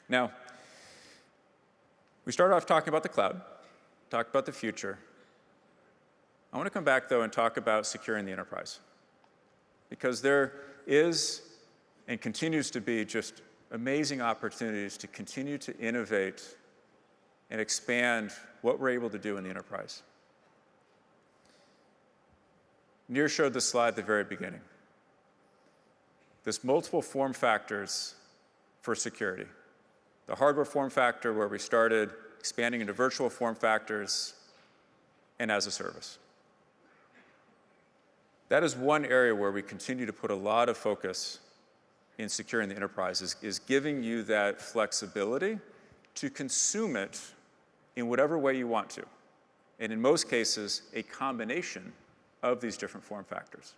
Now, we started off talking about the cloud, talked about the future. I want to come back, though, and talk about securing the enterprise. Because there is and continues to be just amazing opportunities to continue to innovate and expand what we're able to do in the enterprise. Nir showed this slide at the very beginning. There's multiple form factors for security. The hardware form factor where we started expanding into virtual form factors and as a service. That is one area where we continue to put a lot of focus in securing the enterprise, is giving you that flexibility to consume it in whatever way you want to. And in most cases, a combination of these different form factors.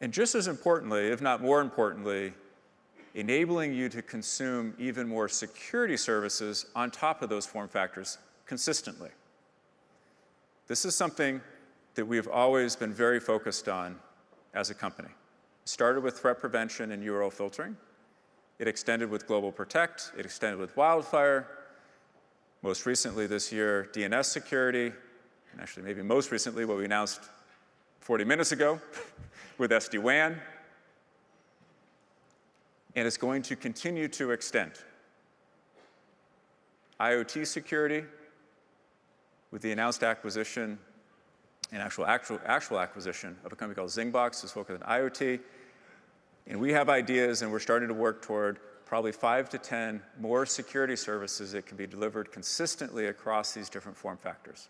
And just as importantly, if not more importantly, enabling you to consume even more security services on top of those form factors consistently. This is something that we've always been very focused on as a company. It started with threat prevention and URL filtering. It extended with Global Protect. It extended with Wildfire. Most recently this year, DNS security. And actually, maybe most recently, what we announced 40 minutes ago with SD-WAN. And it's going to continue to extend. IoT security with the announced acquisition and actual acquisition of a company called Zingbox is focused on IoT. And we have ideas, and we're starting to work toward probably 5 to 10 more security services that can be delivered consistently across these different form factors.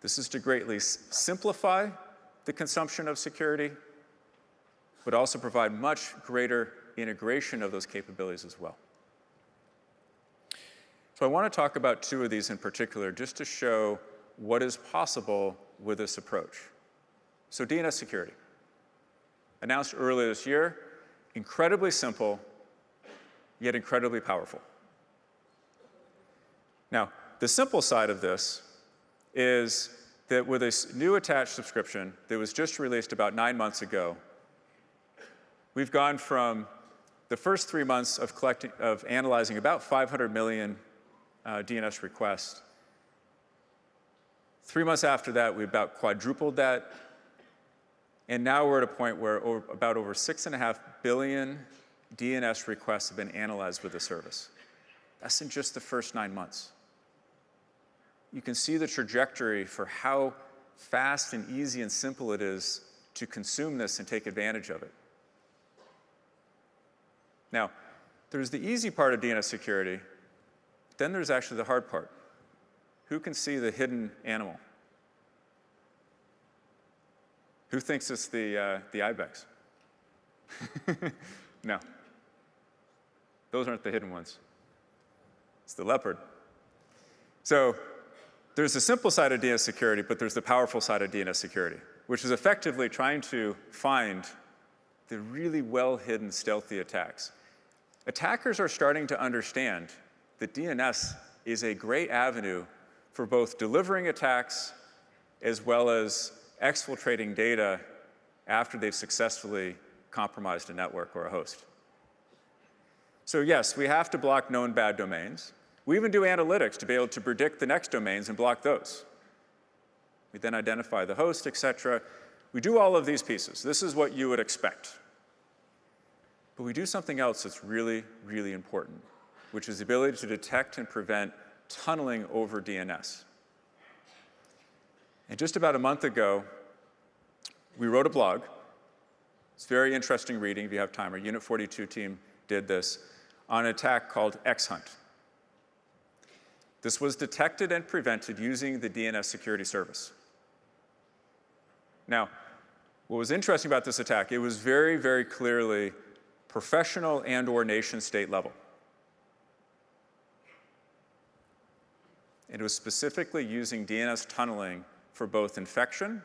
This is to greatly simplify the consumption of security, but also provide much greater integration of those capabilities as well. So I want to talk about two of these in particular, just to show what is possible with this approach. So DNS security. Announced earlier this year, incredibly simple, yet incredibly powerful. Now, the simple side of this is that with this new attached subscription that was just released about 9 months ago, we've gone from the first 3 months of analyzing about 500 million DNS requests. 3 months after that, we about quadrupled that. And now we're at a point where about over 6.5 billion DNS requests have been analyzed with the service. That's in just the first 9 months. You can see the trajectory for how fast and easy and simple it is to consume this and take advantage of it. Now, there's the easy part of DNS security. Then there's actually the hard part. Who can see the hidden animal? Who thinks it's the ibex? No. Those aren't the hidden ones. It's the leopard. So there's the simple side of DNS security, but there's the powerful side of DNS security, which is effectively trying to find the really well-hidden stealthy attacks. Attackers are starting to understand that DNS is a great avenue for both delivering attacks as well as exfiltrating data after they've successfully compromised a network or a host. So yes, we have to block known bad domains. We even do analytics to be able to predict the next domains and block those. We then identify the host, et cetera. We do all of these pieces. This is what you would expect. But we do something else that's really, really important, which is the ability to detect and prevent tunneling over DNS. And just about a month ago, we wrote a blog. It's very interesting reading if you have time. Our Unit 42 team did this on an attack called X-Hunt. This was detected and prevented using the DNS security service. Now, what was interesting about this attack, it was very, very clearly professional and/or nation-state level. It was specifically using DNS tunneling for both infection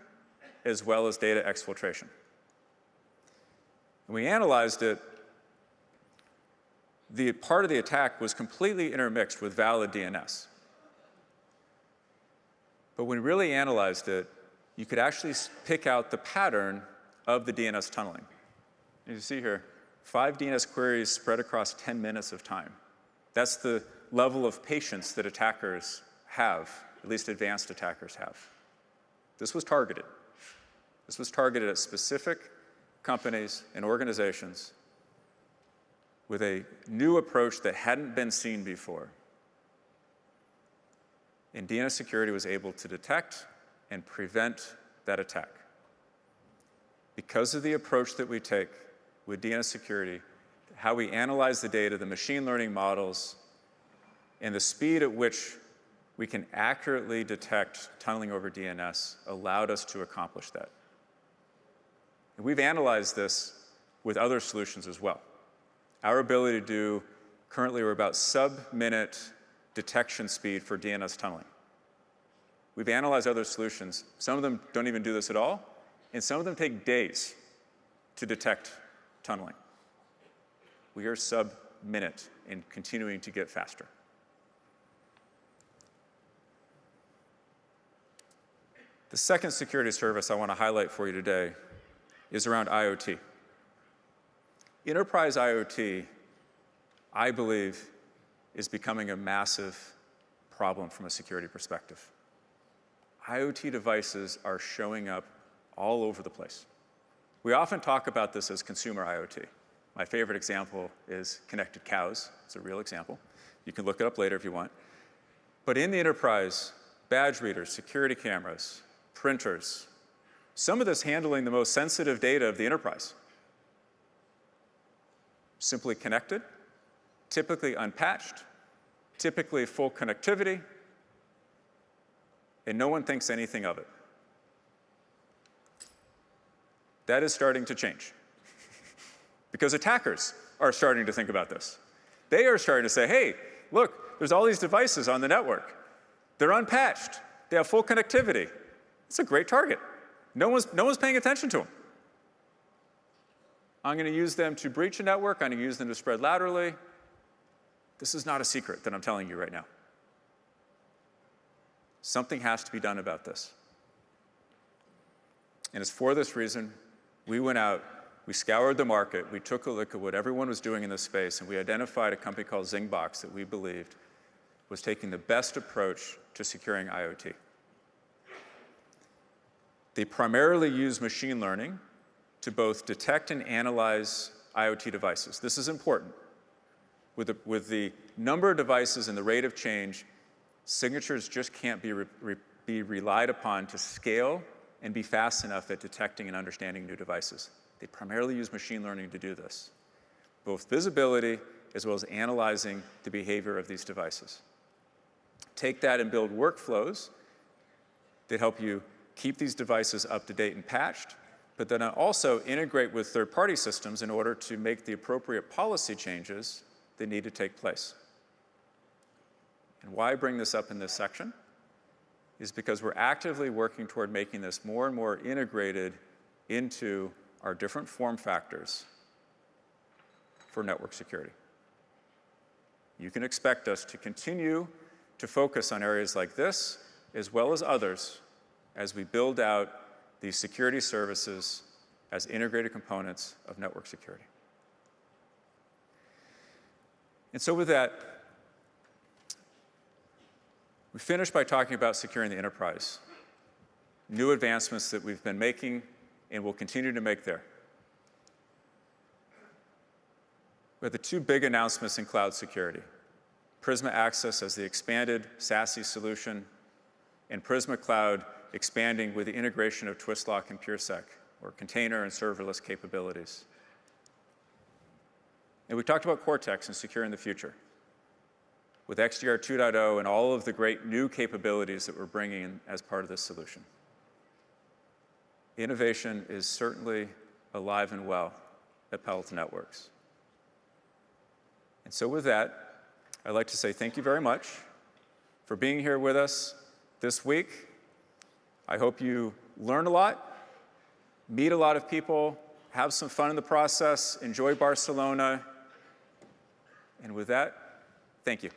as well as data exfiltration. When we analyzed it, the part of the attack was completely intermixed with valid DNS. But when we really analyzed it, you could actually pick out the pattern of the DNS tunneling. As you see here, 5 DNS queries spread across 10 minutes of time. That's the level of patience that attackers have, at least advanced attackers have. This was targeted. This was targeted at specific companies and organizations with a new approach that hadn't been seen before. And DNS security was able to detect and prevent that attack. Because of the approach that we take with DNS security, how we analyze the data, the machine learning models, and the speed at which we can accurately detect tunneling over DNS allowed us to accomplish that. And we've analyzed this with other solutions as well. Our ability to do, currently we're about sub-minute detection speed for DNS tunneling. We've analyzed other solutions. Some of them don't even do this at all, and some of them take days to detect tunneling. We are sub-minute and continuing to get faster. The second security service I want to highlight for you today is around IoT. Enterprise IoT, I believe, is becoming a massive problem from a security perspective. IoT devices are showing up all over the place. We often talk about this as consumer IoT. My favorite example is connected cows. It's a real example. You can look it up later if you want. But in the enterprise, badge readers, security cameras, printers, some of this handling the most sensitive data of the enterprise. Simply connected, typically unpatched, typically full connectivity, and no one thinks anything of it. That is starting to change because attackers are starting to think about this. They are starting to say, hey, look, there's all these devices on the network. They're unpatched. They have full connectivity. It's a great target. No one's paying attention to them. I'm going to use them to breach a network. I'm going to use them to spread laterally. This is not a secret that I'm telling you right now. Something has to be done about this. And it's for this reason we went out, we scoured the market, we took a look at what everyone was doing in this space, and we identified a company called Zingbox that we believed was taking the best approach to securing IoT. They primarily use machine learning to both detect and analyze IoT devices. This is important. With the number of devices and the rate of change, signatures just can't be relied upon to scale and be fast enough at detecting and understanding new devices. They primarily use machine learning to do this, both visibility as well as analyzing the behavior of these devices. Take that and build workflows that help you keep these devices up to date and patched, but then also integrate with third-party systems in order to make the appropriate policy changes that need to take place. And why I bring this up in this section is because we're actively working toward making this more and more integrated into our different form factors for network security. You can expect us to continue to focus on areas like this, as well as others, as we build out these security services as integrated components of network security. And so with that, we finished by talking about securing the enterprise, new advancements that we've been making and will continue to make there. We had the two big announcements in cloud security: Prisma Access as the expanded SASE solution, and Prisma Cloud expanding with the integration of Twistlock and PureSec, or container and serverless capabilities. And we talked about Cortex and securing the future, with XDR 2.0 and all of the great new capabilities that we're bringing in as part of this solution. Innovation is certainly alive and well at Palo Alto Networks. And so with that, I'd like to say thank you very much for being here with us this week. I hope you learn a lot, meet a lot of people, have some fun in the process, enjoy Barcelona. And with that, thank you.